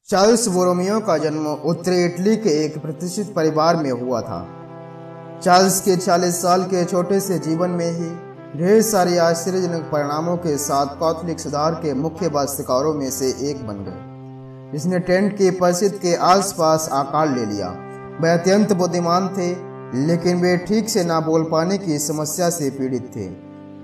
Charles बोरोमियो का जन्म उत्तरी इटली के एक प्रतिष्ठित परिवार में हुआ था। चार्ल्स के 40 साल के छोटे से जीवन में ही ढेर सारे आश्चर्यजनक परिणामों के साथ कैथोलिक सुधार के मुख्य वास्तुकारों में से एक बन गए, जिसने ट्रेंट की प्रसिद्ध के आसपास आकार ले लिया। वे अत्यंत बुद्धिमान थे, लेकिन वे ठीक से ना बोल पाने की समस्या से पीड़ित थे।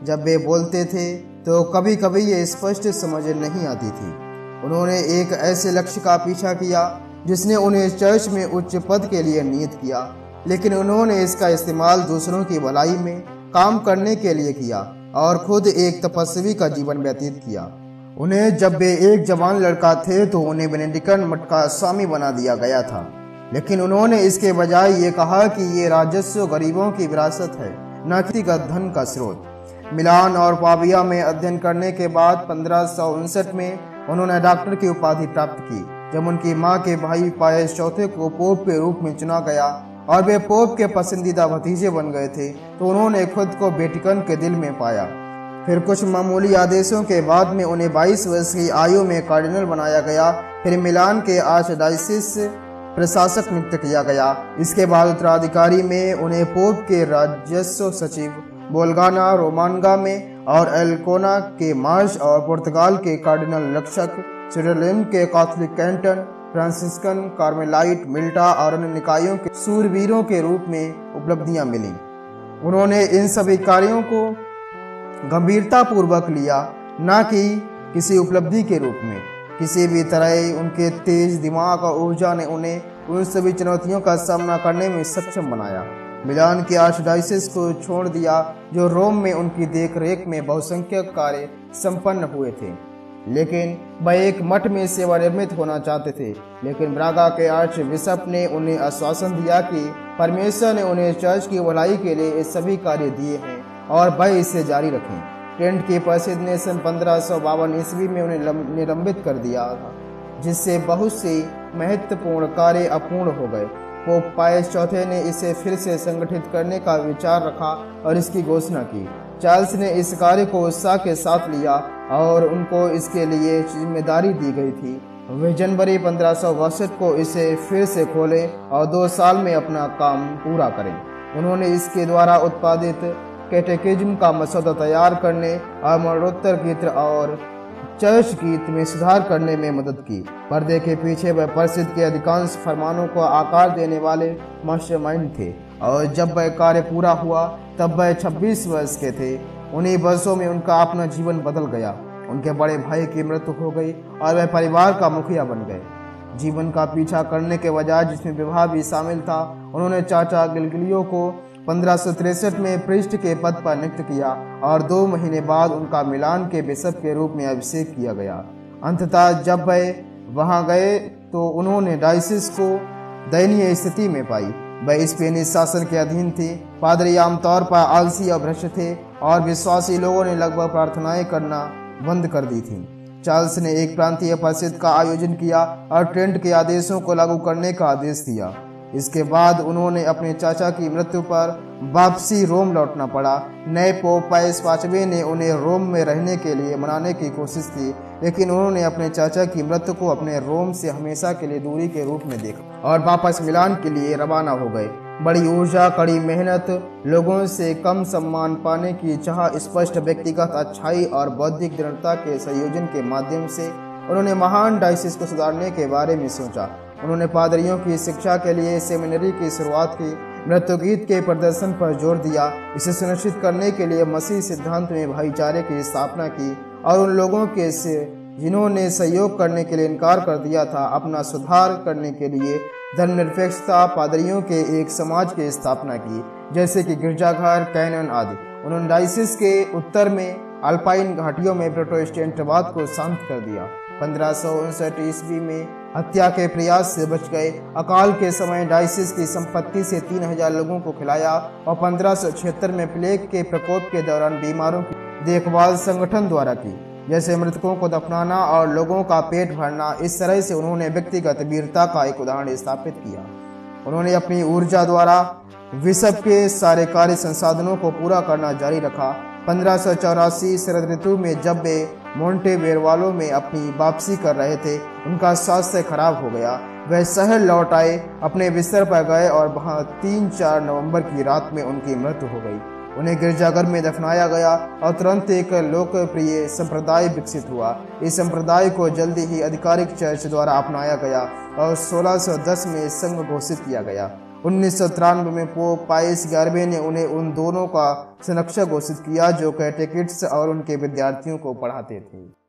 जब वे बोलते थे तो कभी कभी ये स्पष्ट समझ नहीं आती थी। उन्होंने एक ऐसे लक्ष्य का पीछा किया जिसने उन्हें चर्च में उच्च पद के लिए नियत किया, लेकिन उन्होंने इसका इस्तेमाल दूसरों की भलाई में काम करने के लिए किया और खुद एक तपस्वी का जीवन व्यतीत किया। उन्हें जब वे एक जवान लड़का थे तो उन्हें बेनेडिक्टन मठ का स्वामी बना दिया गया था, लेकिन उन्होंने इसके बजाय ये कहा कि ये राजस्व गरीबों की विरासत है, न कि धन का स्रोत। मिलान और पाविया में अध्ययन करने के बाद 1559 में उन्होंने डॉक्टर की उपाधि प्राप्त की। जब उनकी मां के भाई पायस चौथे को पोप के रूप में चुना गया और वे पोप के पसंदीदा भतीजे बन गए थे, तो उन्होंने खुद को वेटिकन के दिल में पाया। फिर कुछ मामूली आदेशों के बाद में उन्हें 22 वर्ष की आयु में कार्डिनल बनाया गया। फिर मिलान के आर्चडायसिस प्रशासक नियुक्त किया गया। इसके बाद उत्तराधिकारी में उन्हें पोप के राजस्व सचिव, बोलगाना रोमानगा में और एल्कोना के मार्च और पुर्तगाल के कार्डिनल रक्षक, स्विट्जरलैंड के कैथोलिक कैंटन, फ्रांसिस्कन, कार्मेलाइट, मिल्टा और अन्य निकायों के सूरवीरों के रूप में उपलब्धियां मिली। उन्होंने इन सभी कार्यों को गंभीरता पूर्वक लिया, न कि किसी उपलब्धि के रूप में। किसी भी तरह उनके तेज दिमाग और ऊर्जा ने उन्हें उन सभी चुनौतियों का सामना करने में सक्षम बनाया। मिलान के आर्चडायसिस को छोड़ दिया, जो रोम में उनकी देखरेख में बहुसंख्यक कार्य संपन्न हुए थे, लेकिन वह एक मठ में सेवानिवृत्त होना चाहते थे। लेकिन ब्रागा के आर्च बिशप ने उन्हें आश्वासन दिया कि परमेश्वर ने उन्हें चर्च की भलाई के लिए ये सभी कार्य दिए हैं और वह इसे जारी रखें। ट्रेंट के प्रसिद्ध ने सन 1552 ईस्वी में उन्हें निलंबित कर दिया था, जिससे बहुत से महत्वपूर्ण कार्य अपूर्ण हो गए। पोप पायस चौथे ने इसे फिर से संगठित करने का विचार रखा और इसकी घोषणा की। चार्ल्स ने इस कार्य को उत्साह के साथ लिया और उनको इसके लिए जिम्मेदारी दी गई थी। वे जनवरी 1562 को इसे फिर से खोलें और 2 साल में अपना काम पूरा करें। उन्होंने इसके द्वारा उत्पादित कैटेकिज्म का मसौदा तैयार करने और मरणोत्तर गीत और चर्च गीत में सुधार करने में मदद की। पर्दे के पीछे वह प्रसिद्ध के अधिकांश फरमानों को आकार देने वाले मास्टरमाइंड थे, और जब वह कार्य पूरा हुआ तब वह 26 वर्ष के थे। उन्हीं वर्षों में उनका अपना जीवन बदल गया। उनके बड़े भाई की मृत्यु हो गई और वह परिवार का मुखिया बन गए। जीवन का पीछा करने के बजाय, जिसमें विवाह भी शामिल था, उन्होंने चाचा गिलगिलियो को 1563 में प्रिस्ट के पद पर नियुक्त किया और 2 महीने बाद उनका मिलान के बिशप के रूप में अभिषेक किया गया। अंततः जब वह वहां गए तो उन्होंने डायसिस को दयनीय स्थिति में पाई। वह स्पेनिश शासन के अधीन थे। पादरी आमतौर पर आलसी और भ्रष्ट थे और विश्वासी लोगों ने लगभग प्रार्थनाएं करना बंद कर दी थी। चार्ल्स ने एक प्रांतीय परिषद का आयोजन किया और ट्रेंट के आदेशों को लागू करने का आदेश दिया। इसके बाद उन्होंने अपने चाचा की मृत्यु पर वापसी रोम लौटना पड़ा। नए पोप पायस पांचवें ने उन्हें रोम में रहने के लिए मनाने की कोशिश की, लेकिन उन्होंने अपने चाचा की मृत्यु को अपने रोम से हमेशा के लिए दूरी के रूप में देखा और वापस मिलान के लिए रवाना हो गए। बड़ी ऊर्जा, कड़ी मेहनत, लोगों से कम सम्मान पाने की चाह, स्पष्ट व्यक्तिगत अच्छाई और बौद्धिक दृढ़ता के संयोजन के माध्यम से उन्होंने महान डायसिस को सुधारने के बारे में सोचा। उन्होंने पादरियों की शिक्षा के लिए सेमिनरी की शुरुआत की, मृत्यु गीत के प्रदर्शन पर जोर दिया, इसे सुनिश्चित करने के लिए मसीह सिद्धांत में भाईचारे की स्थापना की और उन लोगों के से जिन्होंने सहयोग करने के लिए इनकार कर दिया था, अपना सुधार करने के लिए धर्मनिरपेक्षता पादरियों के एक समाज की स्थापना की, जैसे कि गिरजाघर, कैनन आदि। उन्होंने डायसिस के उत्तर में अल्पाइन घाटियों में प्रोटेस्टेंटवाद को शांत कर दिया। 1559 ईस्वी में हत्या के प्रयास से बच गए। अकाल के समय डायसिस की संपत्ति से 3000 लोगों को खिलाया और 1576 में प्लेग के प्रकोप के दौरान बीमारों की देखभाल संगठन द्वारा की, जैसे मृतकों को दफनाना और लोगों का पेट भरना। इस तरह से उन्होंने व्यक्तिगत वीरता का एक उदाहरण स्थापित किया। उन्होंने अपनी ऊर्जा द्वारा विश्व के सारे कार्य संसाधनों को पूरा करना जारी रखा। 1584 शरद ऋतु में जब वे मोंटेवेरवालो में अपनी वापसी कर रहे थे। उनका स्वास्थ्य खराब हो गया। वह शहर लौट आए, अपने बिस्तर पर गए और वहां 3-4 नवंबर की रात में उनकी मृत्यु हो गई। उन्हें गिरजाघर में दफनाया गया और तुरंत एक लोकप्रिय संप्रदाय विकसित हुआ। इस संप्रदाय को जल्दी ही आधिकारिक चर्च द्वारा अपनाया गया और 1610 में संघ घोषित किया गया। 1993 में पोप पायस 11वें ने उन्हें उन दोनों का संरक्षक घोषित किया जो कैटेकिस्ट और उनके विद्यार्थियों को पढ़ाते थे।